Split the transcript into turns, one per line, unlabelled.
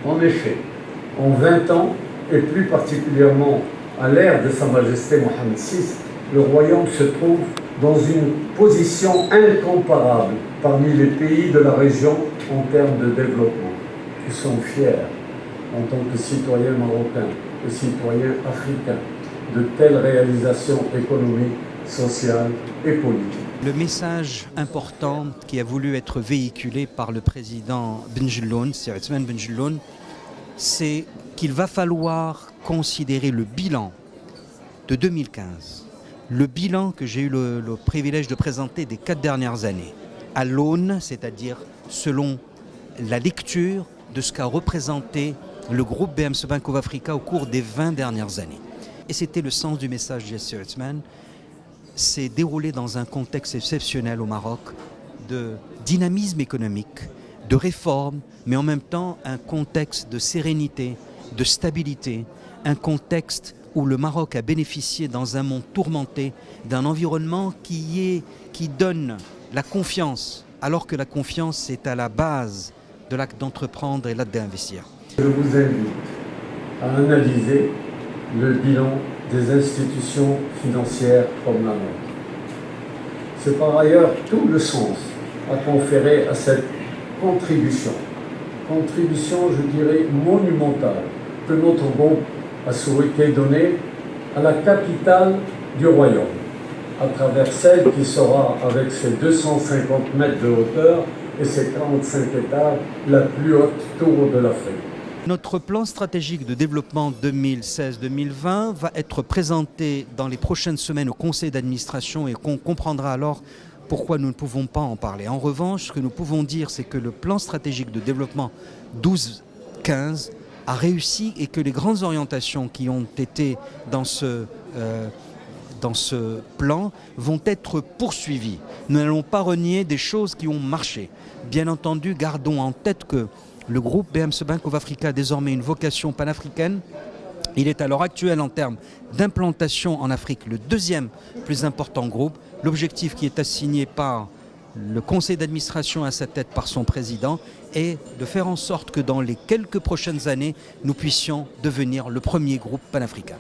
En effet, en 20 ans, et plus particulièrement à l'ère de Sa Majesté Mohammed VI, le royaume se trouve dans une position incomparable parmi les pays de la région en termes de développement. Nous sommes fiers, en tant que citoyens marocains et citoyens africains, de telles réalisations économiques, sociales et politiques.
Le message important qui a voulu être véhiculé par le président Benjelloun, Sir Othmane Benjelloun, c'est qu'il va falloir considérer le bilan de 2015, le bilan que j'ai eu le privilège de présenter des 4 dernières années, à l'aune, c'est-à-dire selon la lecture de ce qu'a représenté le groupe BMC Bank of Africa au cours des 20 dernières années. Et c'était le sens du message de Sir Othmane. C'est déroulé dans un contexte exceptionnel au Maroc de dynamisme économique, de réforme, mais en même temps un contexte de sérénité, de stabilité, un contexte où le Maroc a bénéficié dans un monde tourmenté d'un environnement qui donne la confiance, alors que la confiance est à la base de l'acte d'entreprendre et l'acte d'investir.
Je vous invite à analyser le bilan des institutions financières comme la nôtre. C'est par ailleurs tout le sens à conférer à cette contribution, je dirais, monumentale, que notre groupe a souhaité donner à la capitale du royaume, à travers celle qui sera, avec ses 250 mètres de hauteur et ses 45 étages, la plus haute tour de l'Afrique.
Notre plan stratégique de développement 2016-2020 va être présenté dans les prochaines semaines au conseil d'administration et qu'on comprendra alors pourquoi nous ne pouvons pas en parler. En revanche, ce que nous pouvons dire, c'est que le plan stratégique de développement 12-15 a réussi et que les grandes orientations qui ont été dans ce plan vont être poursuivies. Nous n'allons pas renier des choses qui ont marché. Bien entendu, gardons en tête que le groupe BMC Bank of Africa a désormais une vocation panafricaine. Il est à l'heure actuelle en termes d'implantation en Afrique le deuxième plus important groupe. L'objectif qui est assigné par le conseil d'administration à sa tête par son président est de faire en sorte que dans les quelques prochaines années, nous puissions devenir le premier groupe panafricain.